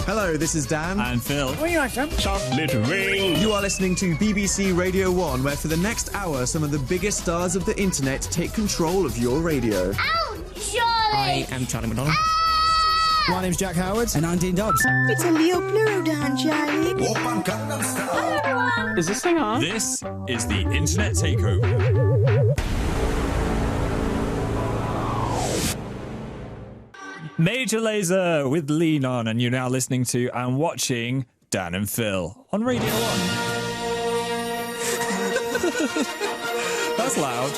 Hello, this is Dan. And Phil. What are you like, Sam? Stop littering. You are listening to BBC Radio 1, where for the next hour, some of the biggest stars of the internet take control of your radio. Ow, Charlie! I am Charlie McDonald. My name's Jack Howard. And I'm Dean Dobbs. It's a Leo Pluro Dan, Charlie. Hi, everyone! Is this thing on? This is the Internet Takeover. Major Lazer with Lean On, and you're now listening to and watching Dan and Phil on Radio 1. That's loud.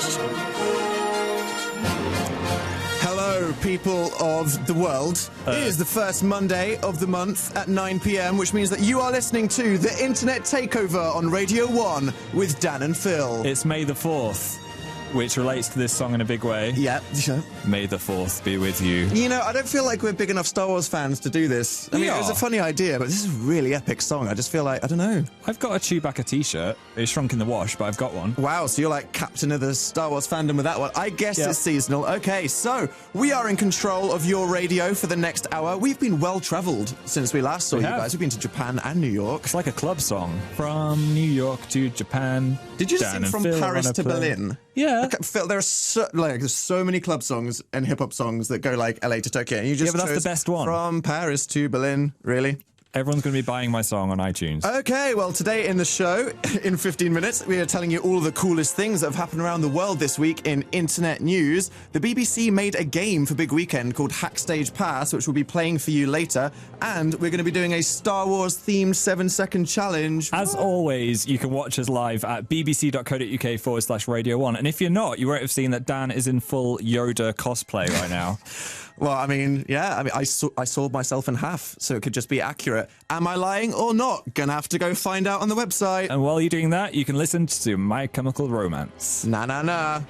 Hello, people of the world. It is the first Monday of the month at 9 p.m, which means that you are listening to the Internet Takeover on Radio 1 with Dan and Phil. It's May the 4th, which relates to this song in a big way. Yeah, sure. May the 4th be with you. You know, I don't feel like we're big enough Star Wars fans to do this. I mean, it was a funny idea, but this is a really epic song. I just feel like, I don't know. I've got a Chewbacca t-shirt. It's shrunk in the wash, but I've got one. Wow, so you're like captain of the Star Wars fandom with that one. I guess Yeah. it's seasonal. Okay, so we are in control of your radio for the next hour. We've been well-travelled since we last saw you have. guys. We've been to Japan and New York. It's like a club song. From New York to Japan. Did you just Dan sing and from Phil Paris on a to plane. Berlin? Yeah. Okay, Phil, there's so many club songs and hip-hop songs that go like LA to Tokyo. And you just Yeah, but that's chose the best one. From Paris to Berlin, really? Everyone's going to be buying my song on iTunes. Okay, well, today in the show, in 15 minutes, we are telling you all of the coolest things that have happened around the world this week in internet news. The BBC made a game for Big Weekend called Hackstage Pass, which we'll be playing for you later. And we're going to be doing a Star Wars-themed 7-second challenge. As always, you can watch us live at bbc.co.uk/Radio 1. And if you're not, you won't have seen that Dan is in full Yoda cosplay right now. Well, I mean, yeah, I sawed myself in half, so it could just be accurate. Am I lying or not? Gonna have to go find out on the website. And while you're doing that, you can listen to My Chemical Romance. Na na na.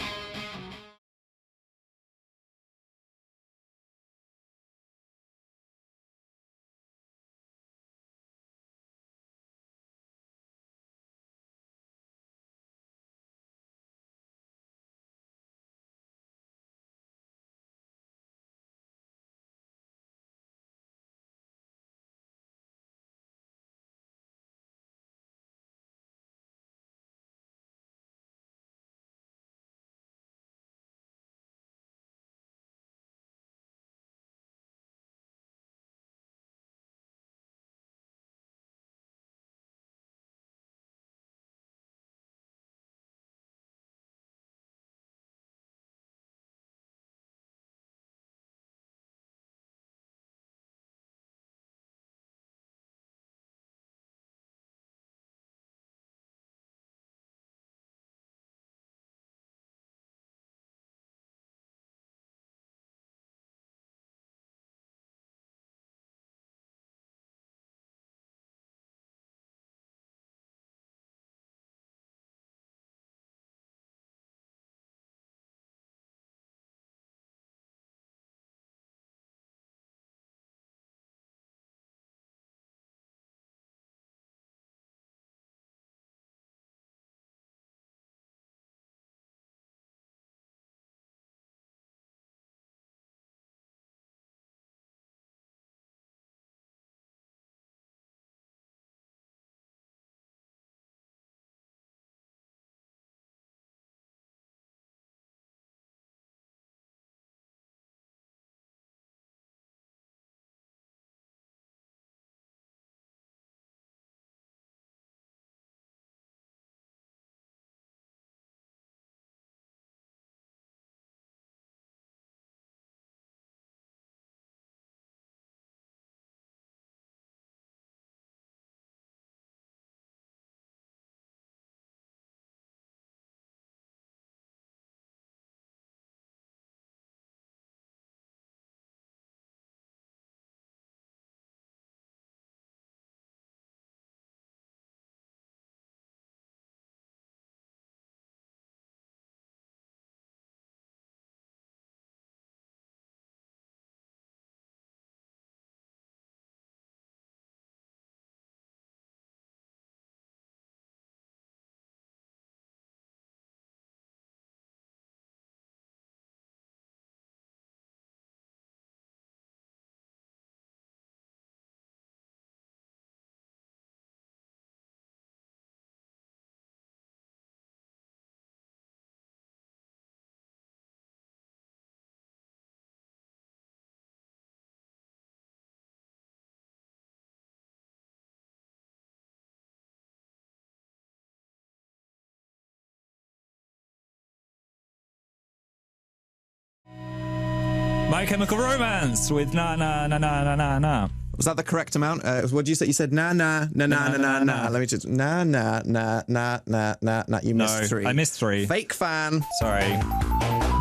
My Chemical Romance with Na Na Na Na Na Na Na. Was that the correct amount? What did you say? You said na na na na na na na. Let me just na na na na na na na. You missed 3. I missed 3. Fake fan. Sorry.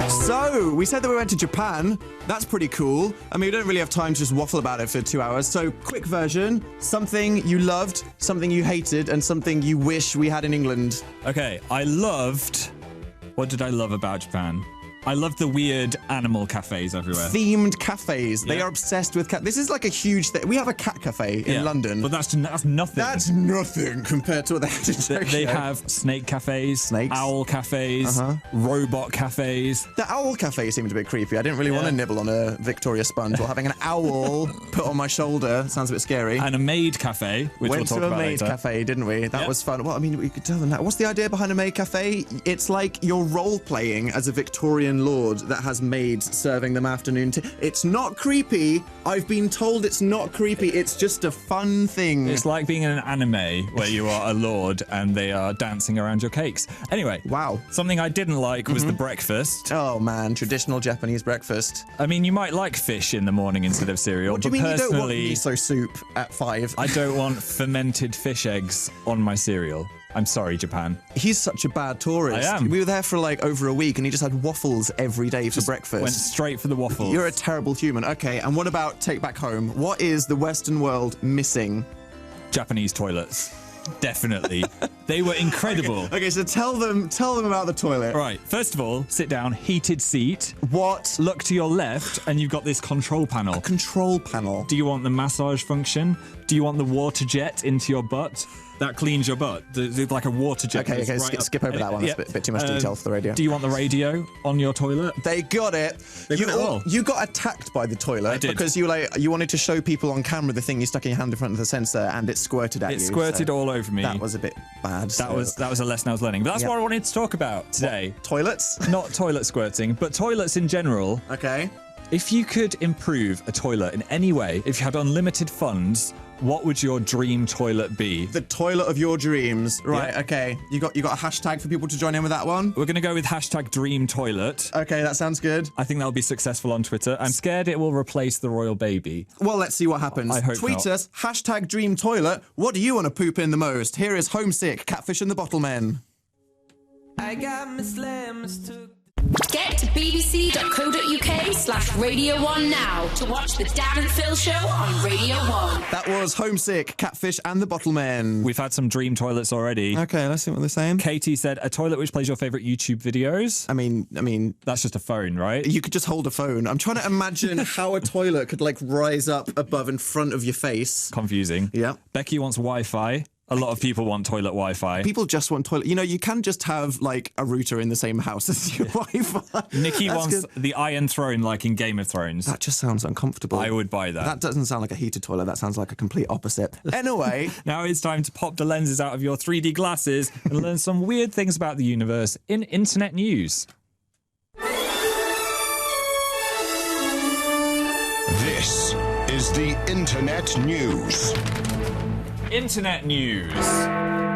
So, we said that we went to Japan. That's pretty cool. I mean, we don't really have time to just waffle about it for 2 hours. So, quick version. Something you loved, something you hated, and something you wish we had in England. Okay, I loved... What did I love about Japan? I love the weird animal cafes everywhere. Themed cafes. They Yeah. are obsessed with cat. This is like a huge thing. We have a cat cafe in London. But that's nothing. That's nothing compared to what they have in Tokyo. They have snake cafes, Snakes. owl cafes, robot cafes. The owl cafe seemed a bit creepy. I didn't really want to nibble on a Victoria sponge while having an owl put on my shoulder. Sounds a bit scary. And a maid cafe, which Went we'll talk to a about maid later. cafe, didn't we? That Yep. was fun. Well, I mean, we could tell them that. What's the idea behind a maid cafe? It's like you're role-playing as a Victorian lord that has maids serving them afternoon tea. It's not creepy. I've been told it's not creepy. It's just a fun thing. It's like being in an anime where you are a lord and they are dancing around your cakes. Anyway, Wow. something I didn't like was the breakfast. Oh, man. Traditional Japanese breakfast. I mean, you might like fish in the morning instead of cereal, What do but you mean you don't want personally, miso soup at 5? I don't want fermented fish eggs on my cereal. I'm sorry, Japan. He's such a bad tourist. I am. We were there for like over a week and he just had waffles every day for breakfast. Went straight for the waffles. You're a terrible human. Okay, and what about take back home? What is the Western world missing? Japanese toilets. Definitely. They were incredible. Okay, so tell them about the toilet. Right, first of all, sit down, heated seat. What? Look to your left, and you've got this control panel. Control panel. Do you want the massage function? Do you want the water jet into your butt? That cleans your butt. There's like a water jet. Okay, goes okay, right up. skip over that one. That's a bit too much detail for the radio. Do you want the radio on your toilet? They got it. They got it all. You got attacked by the toilet I did. because you wanted to show people on camera the thing you stuck in your hand in front of the sensor and it squirted at you. It squirted so all over me. That was a bit bad. That was a lesson I was learning. But that's Yeah. what I wanted to talk about today. toilets. Not toilet squirting, but toilets in general. Okay. If you could improve a toilet in any way, if you had unlimited funds, what would your dream toilet be? The toilet of your dreams. Right, Yeah. okay. You got a hashtag for people to join in with that one? We're going to go with hashtag dream toilet. Okay, that sounds good. I think that'll be successful on Twitter. I'm scared it will replace the royal baby. Well, let's see what happens. I hope Tweet not. us, hashtag dream toilet. What do you want to poop in the most? Here is Homesick, Catfish and the Bottlemen. I got mistook. Get to bbc.co.uk/Radio 1 now to watch the Dan and Phil show on Radio 1. That was Homesick, Catfish and the Bottlemen. We've had some dream toilets already. Okay, let's see what they're saying. Katie said, a toilet which plays your favourite YouTube videos. I mean, That's just a phone, right? you could just hold a phone. I'm trying to imagine how a toilet could like rise up above in front of your face. Confusing. Yeah. Becky wants Wi-Fi. A lot of people want toilet Wi-Fi. People just want toilet. You know, you can just have like a router in the same house as your Wi-Fi. Nikki That's wants good. the Iron Throne like in Game of Thrones. That just sounds uncomfortable. I would buy that. That doesn't sound like a heated toilet. That sounds like a complete opposite. Anyway, Now it's time to pop the lenses out of your 3D glasses and learn some weird things about the universe in internet news. This is the Internet News. Internet news.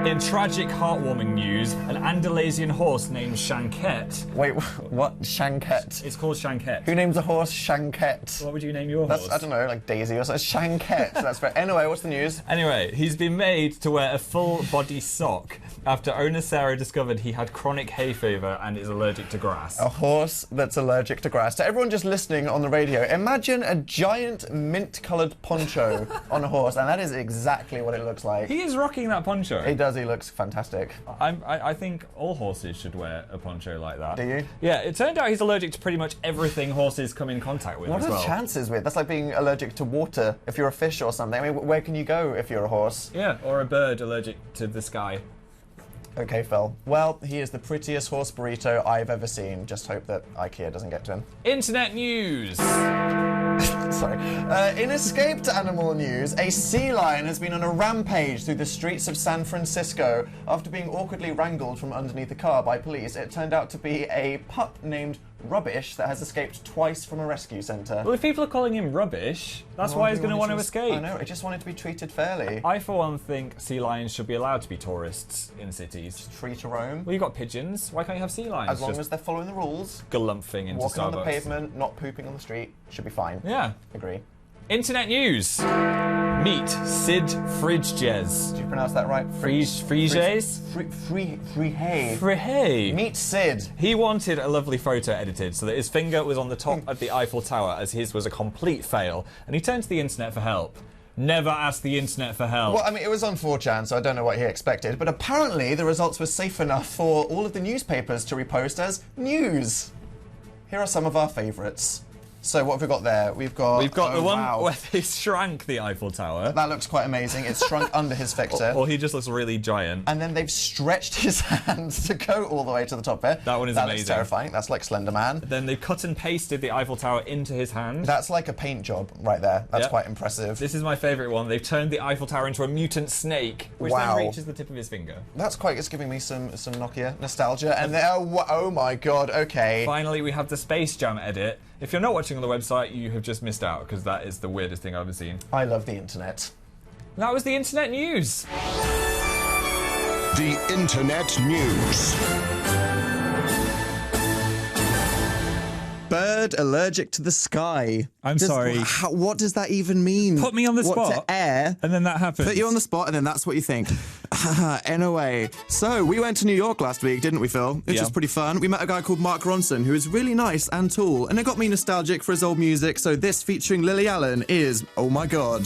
In tragic, heartwarming news, an Andalusian horse named Shanket. wait, what? Shanket. It's called Shanket. Who names a horse Shanket? What would you name your horse? I don't know, like Daisy or something. Shanket. That's right. Anyway, what's the news? Anyway, he's been made to wear a full body sock after owner Sarah discovered he had chronic hay fever and is allergic to grass. A horse that's allergic to grass. To everyone just listening on the radio, imagine a giant mint-coloured poncho on a horse, and that is exactly what it looks like. He is rocking that poncho. He does. He looks fantastic. I think all horses should wear a poncho like that. Do you? Yeah, it turned out he's allergic to pretty much everything horses come in contact with What as are well. the chances with? That's like being allergic to water if you're a fish or something. I mean, where can you go if you're a horse? Yeah, or a bird allergic to the sky. Okay, Phil. Well, he is the prettiest horse burrito I've ever seen. Just hope that IKEA doesn't get to him. Internet news. Sorry. In escaped animal news, a sea lion has been on a rampage through the streets of San Francisco after being awkwardly wrangled from underneath a car by police. It turned out to be a pup named Rubbish that has escaped twice from a rescue centre. Well, if people are calling him Rubbish, that's why he's going to want to escape. I know, it just wanted to be treated fairly. I, for one, think sea lions should be allowed to be tourists in cities. Free to roam. Well, you've got pigeons. Why can't you have sea lions? As long as they're following the rules. Galumphing into Walking Starbucks. on the pavement, not pooping on the street, should be fine. Yeah. Agree. Internet news. Meet Sid Fridges. Did you pronounce that right? Friges? Frihe. Meet Sid. He wanted a lovely photo edited so that his finger was on the top of the Eiffel Tower, as his was a complete fail, and he turned to the internet for help. Never ask the internet for help. Well, I mean, it was on 4chan, so I don't know what he expected, but apparently the results were safe enough for all of the newspapers to repost as news. Here are some of our favourites. So what have we got there? We've got the one wow. where they shrank the Eiffel Tower. That looks quite amazing. It's shrunk under his fixture. Or he just looks really giant. And then they've stretched his hands to go all the way to the top there. That one is amazing. amazing. That's terrifying. That's like Slender Man. Then they've cut and pasted the Eiffel Tower into his hand. That's like a paint job right there. That's quite impressive. This is my favourite one. They've turned the Eiffel Tower into a mutant snake, which then reaches the tip of his finger. That's quite... It's giving me some Nokia nostalgia. And then, oh my god, okay. Finally, we have the Space Jam edit. If you're not watching on the website, you have just missed out, because that is the weirdest thing I've ever seen. I love the internet. That was the internet news. The Internet News. Bird allergic to the sky. I'm sorry. What does that even mean? Put me on the spot. To air. And then that happens. Put you on the spot, and then that's what you think. Anyway, so we went to New York last week, didn't we, Phil? Which was pretty fun. We met a guy called Mark Ronson, who is really nice and tall, and it got me nostalgic for his old music, so this featuring Lily Allen is, oh my god.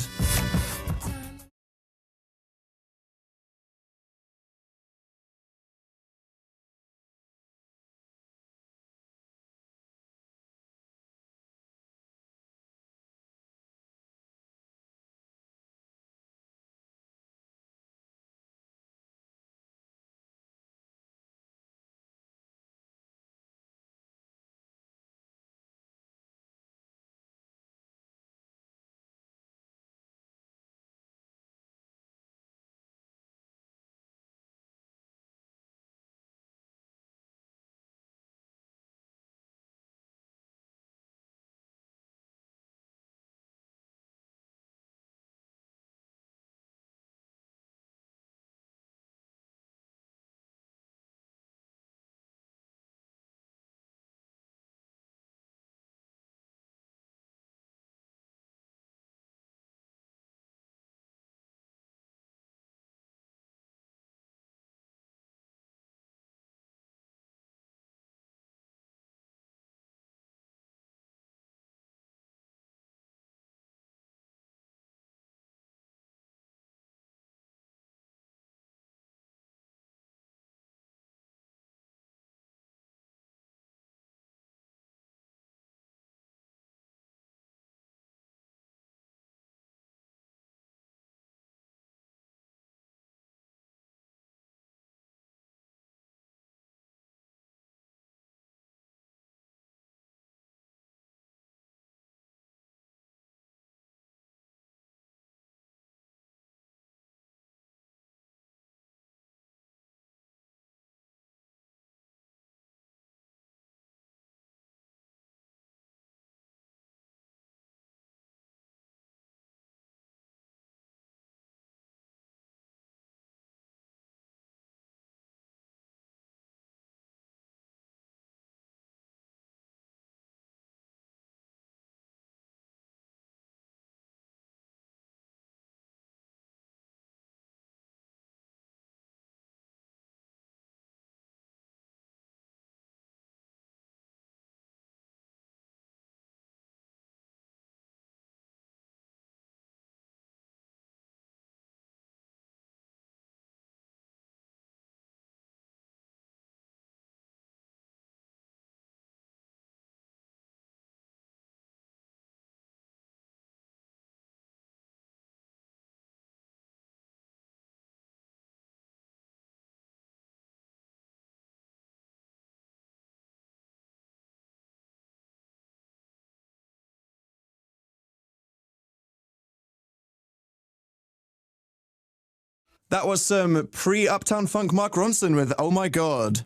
That was some pre-Uptown Funk Mark Ronson with Oh My God.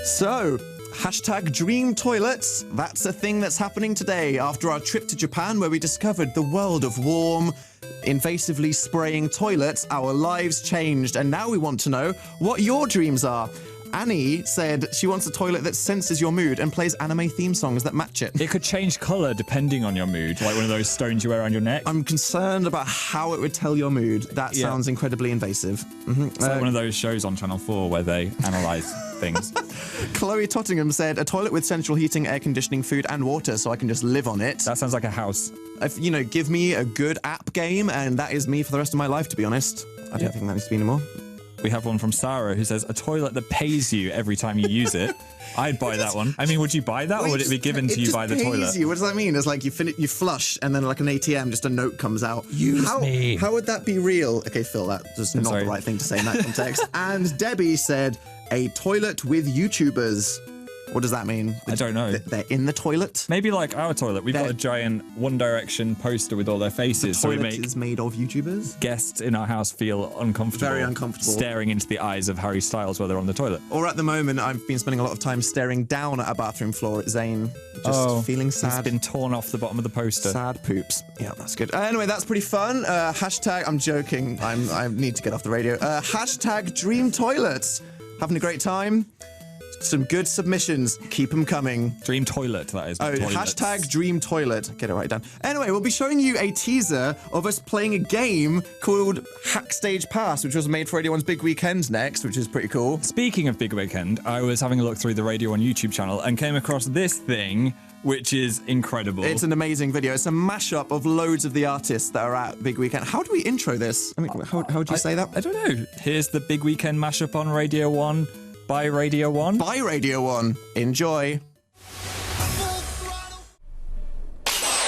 So, hashtag dream toilets. That's a thing that's happening today after our trip to Japan where we discovered the world of warm, invasively spraying toilets. Our lives changed and now we want to know what your dreams are. Annie said she wants a toilet that senses your mood and plays anime theme songs that match it. It could change colour depending on your mood, like one of those stones you wear around your neck. I'm concerned about how it would tell your mood. That sounds incredibly invasive. It's like one of those shows on Channel 4 where they analyse things. Chloe Tottingham said, a toilet with central heating, air conditioning, food and water so I can just live on it. That sounds like a house. If, give me a good app game and that is me for the rest of my life, to be honest. I don't think that needs to be anymore. We have one from Sarah who says, a toilet that pays you every time you use it. I'd buy that one. I mean, would you buy that or would it be given to you by the toilet? You. What does that mean? It's like you flush and then like an ATM, just a note comes out. Use me. How would that be real? Okay, Phil, that's not the right thing to say in that context. And Debbie said, a toilet with YouTubers. What does that mean? I don't know. They're in the toilet? Maybe like our toilet. We've got a giant One Direction poster with all their faces. The toilet so we make is made of YouTubers? Guests in our house feel uncomfortable. Very uncomfortable. Staring into the eyes of Harry Styles while they're on the toilet. Or at the moment, I've been spending a lot of time staring down at a bathroom floor at Zane. Just feeling sad. It's been torn off the bottom of the poster. Sad poops. Yeah, that's good. Anyway, that's pretty fun. Hashtag, I'm joking. I need to get off the radio. Hashtag dream toilets. Having a great time. Some good submissions. Keep them coming. Dream toilet, that is. Hashtag dream toilet. Get it right down. Anyway, we'll be showing you a teaser of us playing a game called Hackstage Pass, which was made for Radio 1's Big Weekend next, which is pretty cool. Speaking of Big Weekend, I was having a look through the Radio 1 YouTube channel and came across this thing, which is incredible. It's an amazing video. It's a mashup of loads of the artists that are at Big Weekend. How do we intro this? I mean, how would you say that? I don't know. Here's the Big Weekend mashup on Radio 1. By Radio 1. By Radio 1. Enjoy.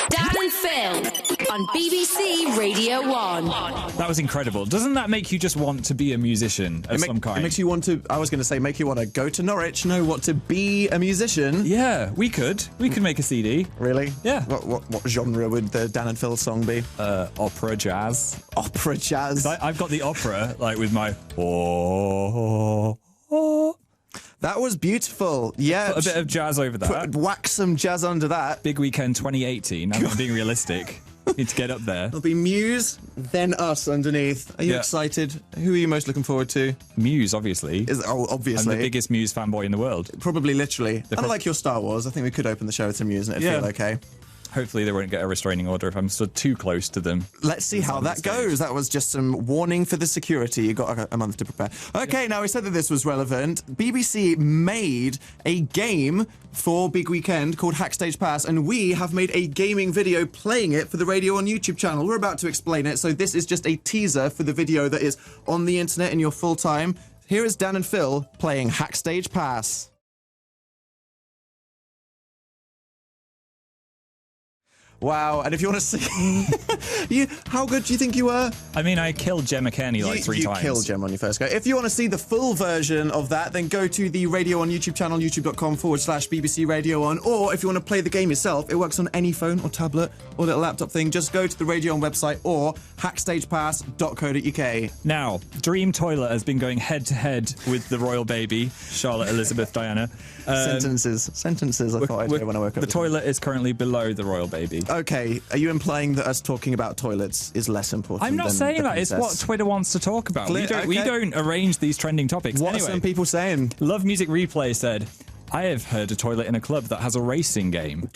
Dan and Phil on BBC Radio 1. That was incredible. Doesn't that make you just want to be a musician of some kind? It makes you want to, I was going to say, make you want to go to Norwich, know what to be a musician. Yeah, we could. We could make a CD. Really? Yeah. What genre would the Dan and Phil song be? Opera jazz. Opera jazz. I've got the opera, like with my... That was beautiful. Yeah. Put a bit of jazz over that. Whack some jazz under that. Big Weekend 2018. I'm being realistic. Need to get up there. It'll be Muse, then us underneath. Are you excited? Who are you most looking forward to? Muse, obviously. Obviously. I'm the biggest Muse fanboy in the world. Probably literally. Unlike your Star Wars, I think we could open the show with some Muse and it'd feel okay. Hopefully they won't get a restraining order if I'm stood too close to them. Let's see how that goes. That was just some warning for the security. You got a month to prepare. Okay, now we said that this was relevant. BBC made a game for Big Weekend called Hackstage Pass, and we have made a gaming video playing it for the Radio 1 YouTube channel. We're about to explain it, so this is just a teaser for the video that is on the internet in your full time. Here is Dan and Phil playing Hackstage Pass. Wow, and if you want to see... how good do you think you were? I mean, I killed Gemma Kearney like three times. You killed Gemma on your first go. If you want to see the full version of that, then go to the Radio 1 YouTube channel, youtube.com/BBC Radio 1. Or if you want to play the game yourself, it works on any phone or tablet or little laptop thing. Just go to the Radio 1 website or hackstagepass.co.uk. Now, Dream Toilet has been going head-to-head with the royal baby, Charlotte Elizabeth Diana. Sentences, I thought I'd hear when I woke up. The toilet is currently below the royal baby. Okay, are you implying that us talking about toilets is less important? I'm not saying that. It's what Twitter wants to talk about. We don't arrange these trending topips. What are some people saying? Love Music Replay said, I have heard a toilet in a club that has a racing game.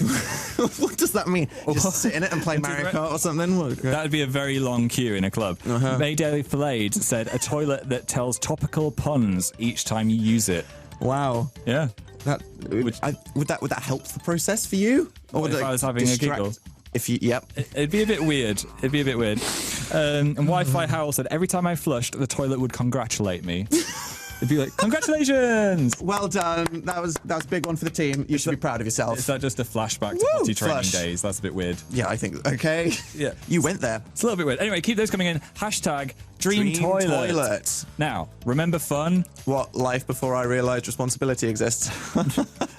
What does that mean? Just sit in it and play Mario Kart or something? That would be a very long queue in a club. Mayday Flayed said, a toilet that tells topical puns each time you use it. Wow. Yeah. Would that help the process for you? Or if I was having a giggle? It'd be a bit weird. And Wi-Fi Howl said, every time I flushed, the toilet would congratulate me. It'd be like, congratulations! Well done. That was a big one for the team. You should be proud of yourself. Is that just a flashback to potty training days? That's a bit weird. Yeah, I think. Okay. Yeah. You went there. It's a little bit weird. Anyway, keep those coming in. Hashtag Dream Toilet. Now, remember fun? What, life before I realised responsibility exists?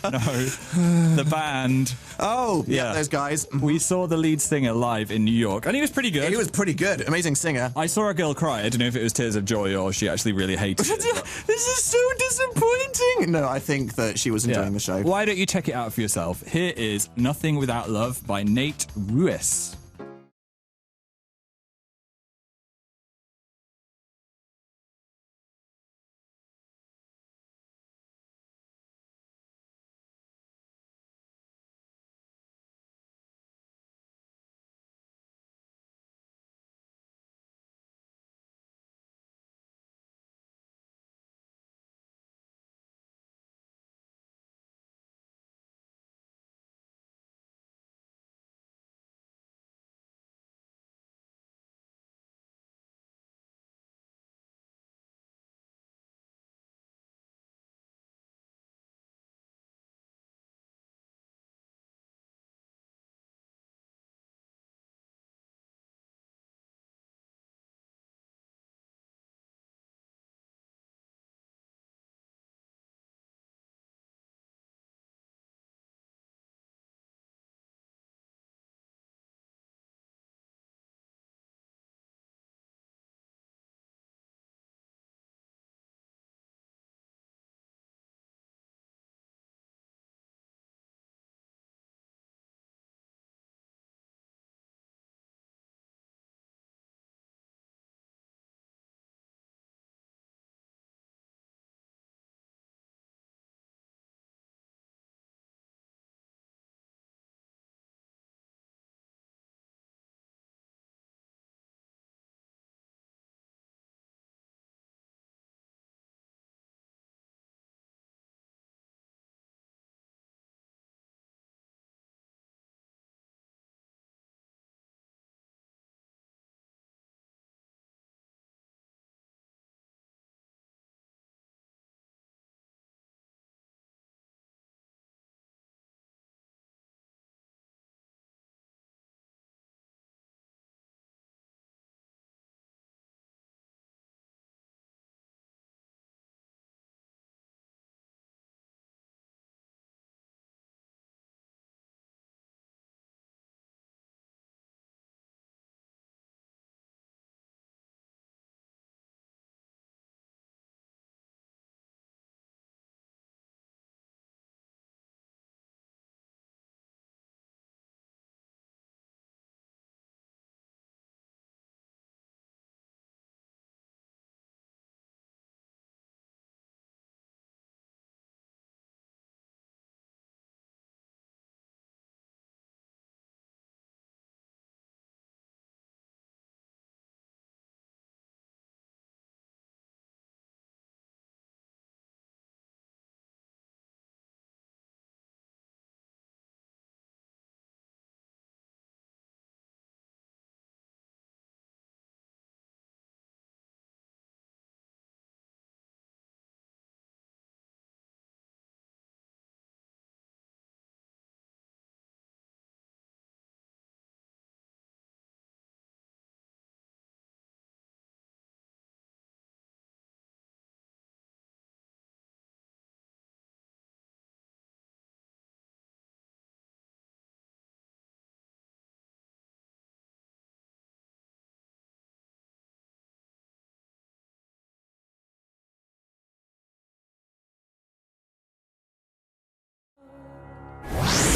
the band. Oh, yeah, those guys. We saw the lead singer live in New York, and he was pretty good. He was pretty good. Amazing singer. I saw a girl cry. I don't know if it was tears of joy or she actually really hated it. This is so disappointing. No, I think that she was enjoying the show. Why don't you check it out for yourself? Here is Nothing Without Love by Nate Ruiz.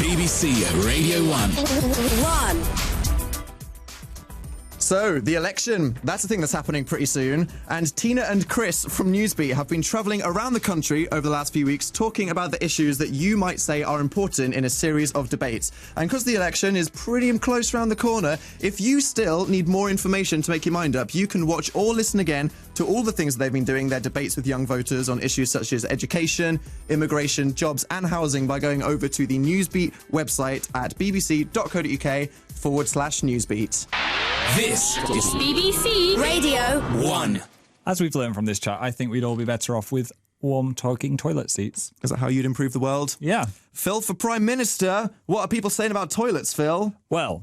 BBC Radio 1. So, the election, that's the thing that's happening pretty soon. And Tina and Chris from Newsbeat have been travelling around the country over the last few weeks talking about the issues that you might say are important in a series of debates. And because the election is pretty close around the corner, if you still need more information to make your mind up, you can watch or listen again to all the things they've been doing, their debates with young voters on issues such as education, immigration, jobs and housing by going over to the Newsbeat website at bbc.co.uk/Newsbeat. This is BBC Radio 1. As we've learned from this chat, I think we'd all be better off with warm talking toilet seats. Is that how you'd improve the world? Yeah. Phil, for Prime Minister, what are people saying about toilets, Phil? Well,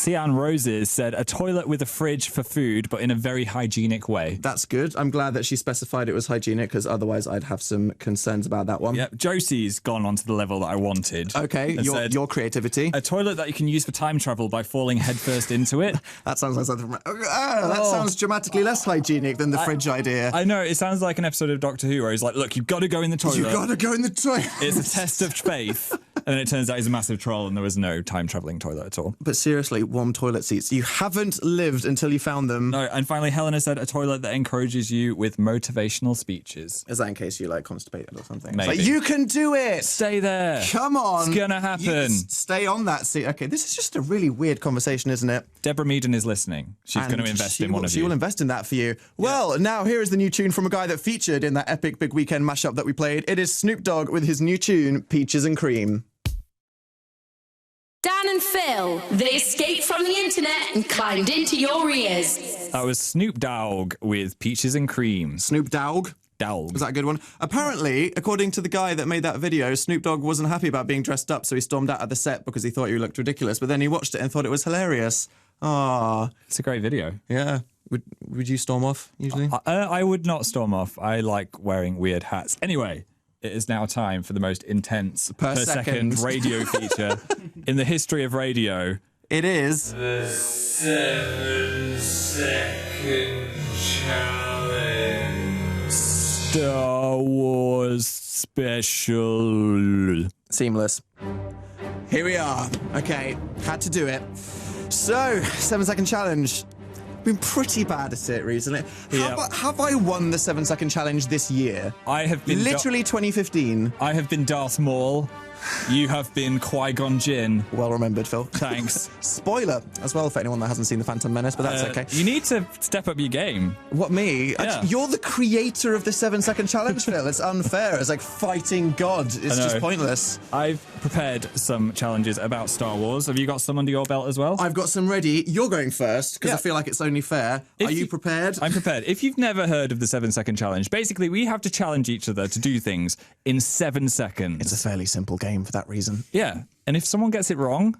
Cyan Roses said a toilet with a fridge for food, but in a very hygienic way. That's good. I'm glad that she specified it was hygienic, because otherwise I'd have some concerns about that one. Yep, Josie's gone on to the level that I wanted. Okay, your creativity. A toilet that you can use for time travel by falling headfirst into it. That sounds like something from... that sounds dramatically less hygienic than the fridge idea. I know, it sounds like an episode of Doctor Who where he's like, look, you've got to go in the toilet. You've got to go in the toilet. It's a test of faith. And then it turns out he's a massive troll and there was no time-travelling toilet at all. But seriously, warm toilet seats. You haven't lived until you found them. No, and finally Helena said a toilet that encourages you with motivational speeches. Is that in case you like constipated or something? Maybe. It's like, you can do it! Stay there. Come on! It's gonna happen. Stay on that seat. Okay, this is just a really weird conversation, isn't it? Deborah Meaden is listening. She's going to invest in one of you. She will invest in that for you. Well, now here is the new tune from a guy that featured in that epic Big Weekend mashup that we played. It is Snoop Dogg with his new tune, Peaches and Cream. Dan and Phil, they escaped from the internet and climbed into your ears. That was Snoop Dogg with Peaches and Cream. Snoop Dogg? Dogg. Was that a good one? Apparently, according to the guy that made that video, Snoop Dogg wasn't happy about being dressed up, so he stormed out of the set because he thought he looked ridiculous, but then he watched it and thought it was hilarious. Ah, It's a great video. yeah. Would you storm off, usually? I would not storm off. I like wearing weird hats. Anyway, it is now time for the most intense Per second. radio feature in the history of radio. It is... 7 second challenge. Star Wars special. Seamless. Here we are. Okay, had to do it. So, 7 second challenge. Been pretty bad at it recently. Have I won the 7 second challenge this year? I have been literally 2015. I have been Darth Maul. You have been Qui-Gon Jinn. Well remembered, Phil. Thanks. Spoiler as well for anyone that hasn't seen The Phantom Menace, but that's okay. You need to step up your game. What, me? Yeah. You're the creator of the 7 second challenge, Phil. It's unfair. It's like fighting God. It's just pointless. I've prepared some challenges about Star Wars. Have you got some under your belt as well? I've got some ready. You're going first, because I feel like it's only fair. Are you prepared? I'm prepared. If you've never heard of the 7 second challenge, basically we have to challenge each other to do things in 7 seconds. It's a fairly simple game for that reason. Yeah. And if someone gets it wrong,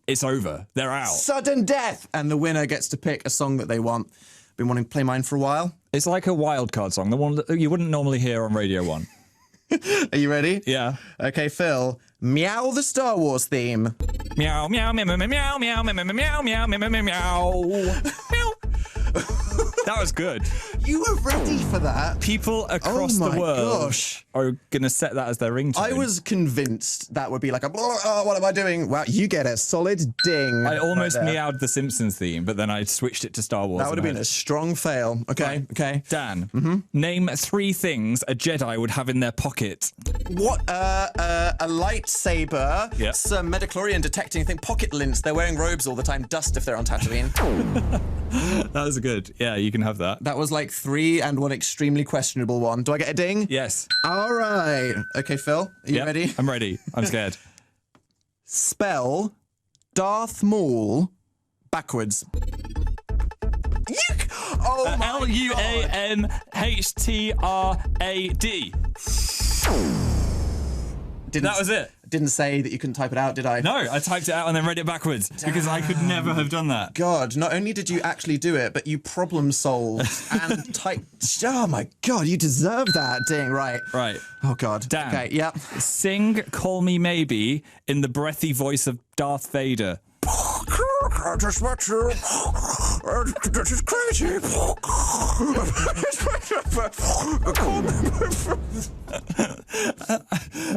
it's over. They're out. Sudden death! And the winner gets to pick a song that they want. Been wanting to play mine for a while. It's like a wildcard song, the one that you wouldn't normally hear on Radio 1. Are you ready? Yeah. Okay, Phil. Meow the Star Wars theme. Meow, meow, meow, meow, meow, meow, meow, meow, meow, meow, meow, meow, meow. That was good. You were ready for that. People across the world gosh. are going to set that as their ringtone. I was convinced that would be like a, oh, what am I doing? Wow, you get a solid ding. I almost right there. meowed the Simpsons theme, but then I switched it to Star Wars. That would have been a strong fail. Okay, Right. okay. Dan, name 3 things a Jedi would have in their pocket. What? A lightsaber. Yeah. Some Metachlorian detecting thing. Pocket lints. They're wearing robes all the time. Dust if they're on Tatooine. That was good. Yeah, you can have that. That was like 3 and 1 extremely questionable one. Do I get a ding? Yes. All right. Okay, Phil. Are you Yep, ready? I'm ready. I'm scared. Spell Darth Maul backwards. Oh my God. Luamhtrad. That was it. Didn't say that you couldn't type it out, did I? No, I typed it out and then read it backwards because I could never have done that. God, not only did you actually do it, but you problem solved and typed. Oh my God, you deserve that ding, right? Right. Oh God. Dan. Okay, yep. Sing Call Me Maybe in the breathy voice of Darth Vader. I just met you. This is crazy.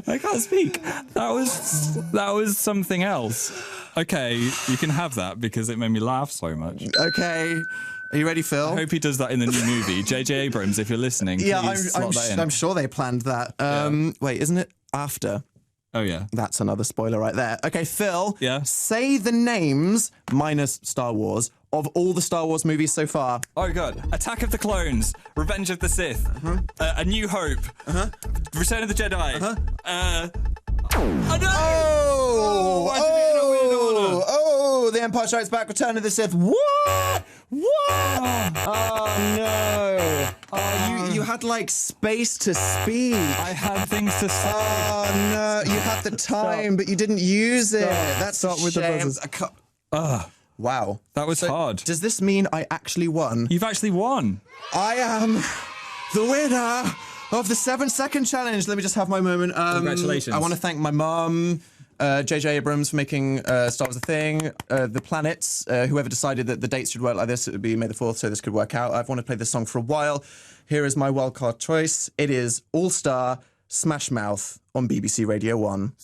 I can't speak. That was something else. Okay, you can have that because it made me laugh so much. Okay. Are you ready, Phil? I hope he does that in the new movie. J.J. Abrams, if you're listening, Yeah, please slot that in. I'm sure they planned that. Wait, isn't it after? Oh, yeah. That's another spoiler right there. Okay, Phil. Yeah? Say the names, minus Star Wars, of all the Star Wars movies so far. Oh, God. Attack of the Clones, Revenge of the Sith, A New Hope, Return of the Jedi. Oh, no! Why did it in a weird order? Oh, The Empire Strikes Back, Return of the Sith. What? Oh, no. Oh, you had, like, space to speak. I had things to say. Oh, no. You had the time, but you didn't use it. That's Stop a with the shame. buzzers. Wow. That was hard. Does this mean I actually won? You've actually won. I am the winner of the 7-second challenge. Let me just have my moment. Congratulations. I want to thank my mum, J.J. Abrams, for making Star Wars a thing, the planets, whoever decided that the dates should work like this. It would be May the 4th, so this could work out. I've wanted to play this song for a while. Here is my wildcard choice. It is All Star Smash Mouth on BBC Radio 1.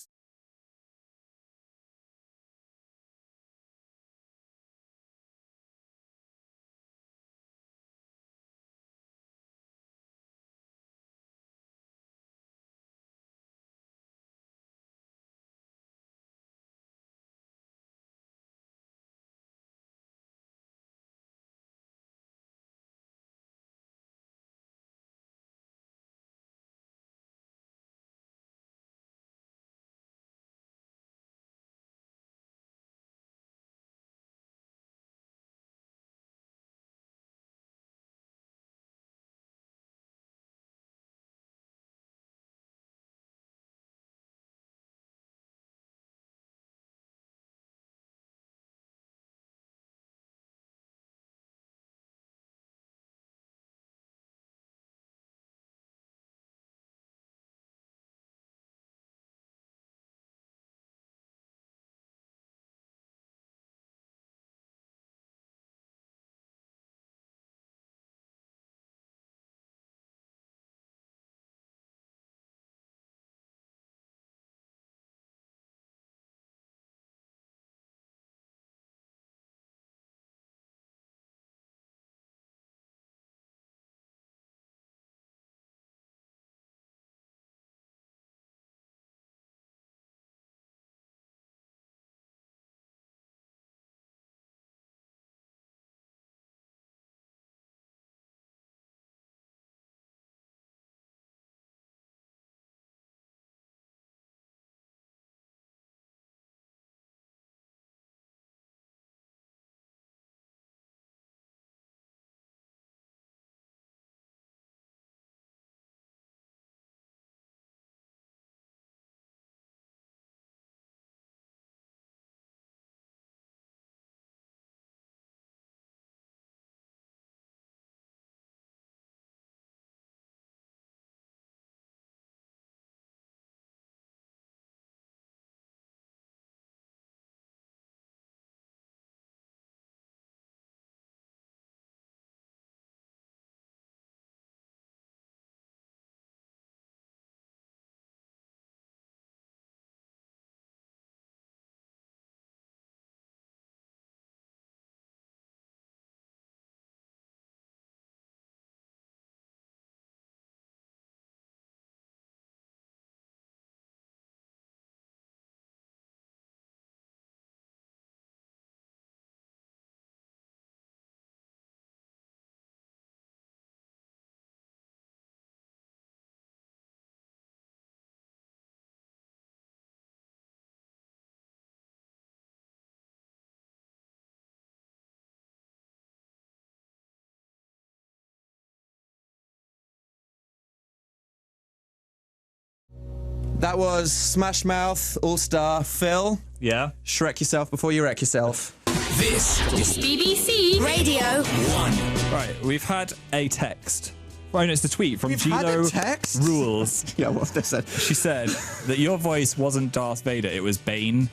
That was Smash Mouth, All Star, Phil. Yeah. Shrek yourself before you wreck yourself. This is BBC Radio 1. Right, we've had a text. Well, no, it's the tweet from We've had Gilo a text? Rules. Yeah, what have they said? She said that your voice wasn't Darth Vader, it was Bane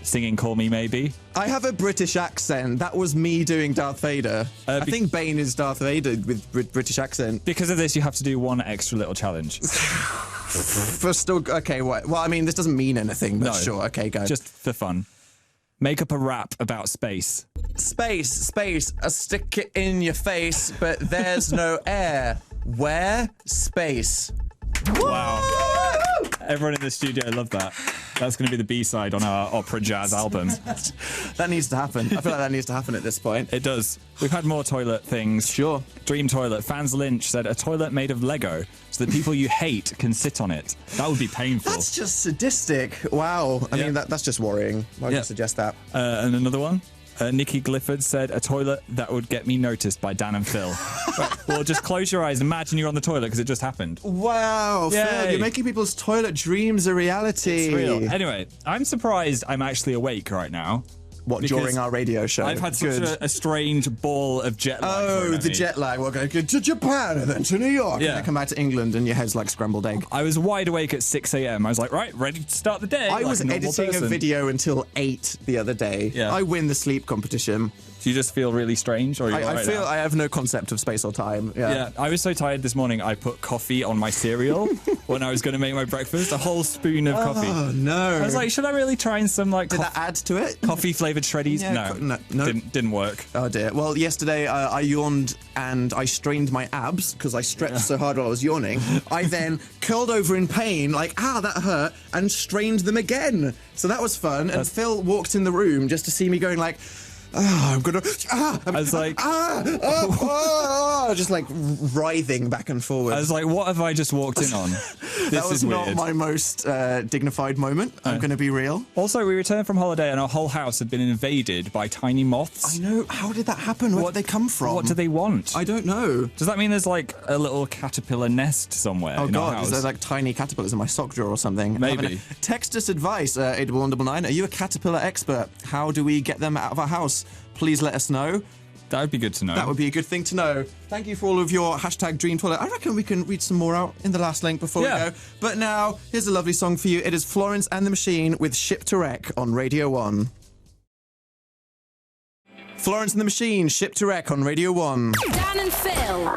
singing Call Me Maybe. I have a British accent. That was me doing Darth Vader. I think Bane is Darth Vader with British accent. Because of this, you have to do one extra little challenge. For still, okay, what? Well, I mean, this doesn't mean anything, but No. sure, okay, go. Just for fun. Make up a rap about space. Space, I stick it in your face, but there's no air. Where? Space. Wow. Everyone in the studio loved that. That's going to be the B-side on our opera jazz album. That needs to happen. I feel like that needs to happen at this point. It does. We've had more toilet things. Sure. Dream toilet. Fans Lynch said a toilet made of Lego so that people you hate can sit on it. That would be painful. That's just sadistic. Wow. I mean, that's just worrying. Why would you suggest that? And another one. Nikki Glifford said a toilet that would get me noticed by Dan and Phil. Well, just close your eyes. Imagine you're on the toilet because it just happened. Wow, Phil, Yay. you're making people's toilet dreams a reality. It's real. Anyway, I'm surprised I'm actually awake right now. What, Because during our radio show? I've had Good. such a strange ball of jet lag. Oh, thrown at the me. jet lag. We're going to Japan and then to New York. Yeah. And then come back to England and your head's like scrambled egg. I was wide awake at 6 a.m. I was like, right, ready to start the day. I like was a normal editing person. a video until 8 the other day. Yeah. I win the sleep competition. Do you just feel really strange? Or are you all I right feel now? I have no concept of space or time. Yeah, I was so tired this morning, I put coffee on my cereal when I was going to make my breakfast. A whole spoon of coffee. Oh, no. I was like, should I really try and some like Did that add to it? coffee-flavoured shreddies? Yeah, no. no. Didn't work. Oh dear. Well, yesterday I yawned and I strained my abs because I stretched so hard while I was yawning. I then curled over in pain, like, that hurt, and strained them again. So that was fun. And Phil walked in the room just to see me going like, I'm gonna. I was like, just like writhing back and forward. I was like, what have I just walked in on? This that was is not weird. my most dignified moment. I'm going to be real. Also, we returned from holiday and our whole house had been invaded by tiny moths. I know. How did that happen? Where did they come from? What do they want? I don't know. Does that mean there's like a little caterpillar nest somewhere Oh in our God, house? is there like tiny caterpillars in my sock drawer or something? Maybe. Text us advice, 81199. Are you a caterpillar expert? How do we get them out of our house? Please let us know. That would be good to know. That would be a good thing to know. Thank you for all of your hashtag Dream Toilet. I reckon we can read some more out in the last link before we go. But now, here's a lovely song for you. It is Florence and the Machine with Ship to Wreck on Radio 1. Florence and the Machine, Ship to Wreck on Radio 1. Dan and Phil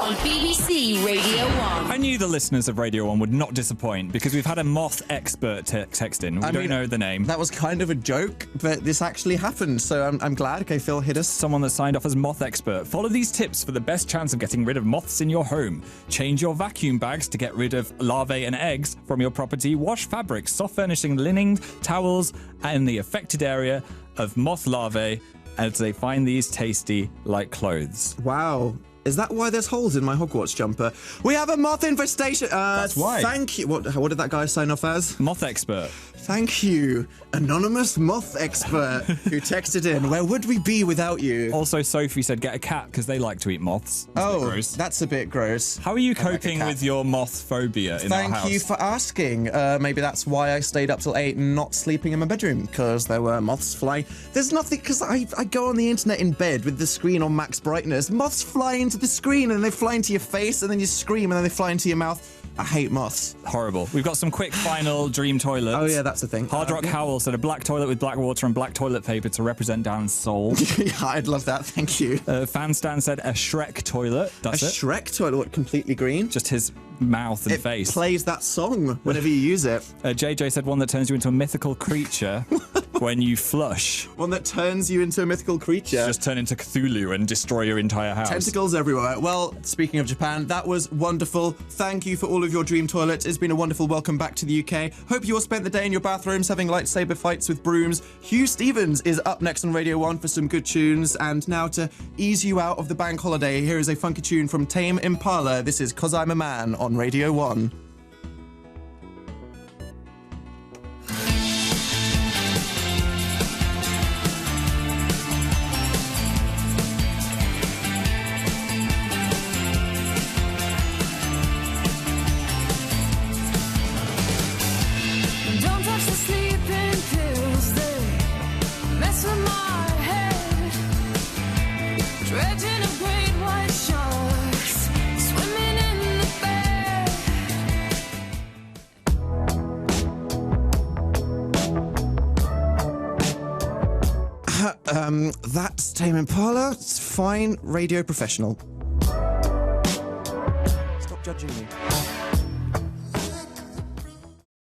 on BBC Radio 1. I knew the listeners of Radio 1 would not disappoint because we've had a moth expert text in. We don't know the name. That was kind of a joke, but this actually happened, so I'm glad. Okay, Phil, hit us. Someone that signed off as moth expert. Follow these tips for the best chance of getting rid of moths in your home. Change your vacuum bags to get rid of larvae and eggs from your property. Wash fabrics, soft furnishing, linen, towels, and the affected area of moth larvae as they find these tasty like clothes. Wow. Is that why there's holes in my Hogwarts jumper? We have a moth infestation. That's why. Thank you. What did that guy sign off as? Moth expert. Thank you, anonymous moth expert who texted in. Where would we be without you? Also, Sophie said get a cat because they like to eat moths. That's a bit gross. That's a bit gross. How are you I like a coping cat. with your moth phobia in our house? Thank you for asking. Maybe that's why I stayed up till 8 not sleeping in my bedroom, because there were moths flying. There's nothing, because I go on the internet in bed with the screen on max brightness. Moths fly into the screen and they fly into your face and then you scream and then they fly into your mouth. I hate moths. Horrible. We've got some quick final dream toilets. Oh yeah, that's the thing. Hard Rock Howell said a black toilet with black water and black toilet paper to represent Dan's soul. Yeah, I'd love that. Thank you. Fanstan said a Shrek toilet. That's A it. Shrek toilet, what, completely green? Just his mouth and It face. plays that song whenever you use it. JJ said one that turns you into a mythical creature when you flush. One that turns you into a mythical creature. Just turn into Cthulhu and destroy your entire house. Tentacles everywhere. Well, speaking of Japan, that was wonderful. Thank you for all of your dream toilets. It's been a wonderful welcome back to the UK. Hope you all spent the day in your bathrooms having lightsaber fights with brooms. Hugh Stevens is up next on Radio 1 for some good tunes. And now to ease you out of the bank holiday, here is a funky tune from Tame Impala. This is 'Cause I'm a Man on Radio 1. Don't touch the sleeping pills, they mess with my head. Dredging of great white sharks, swimming in the bed. That's Tame Impala. It's fine. Radio professional. Stop judging me.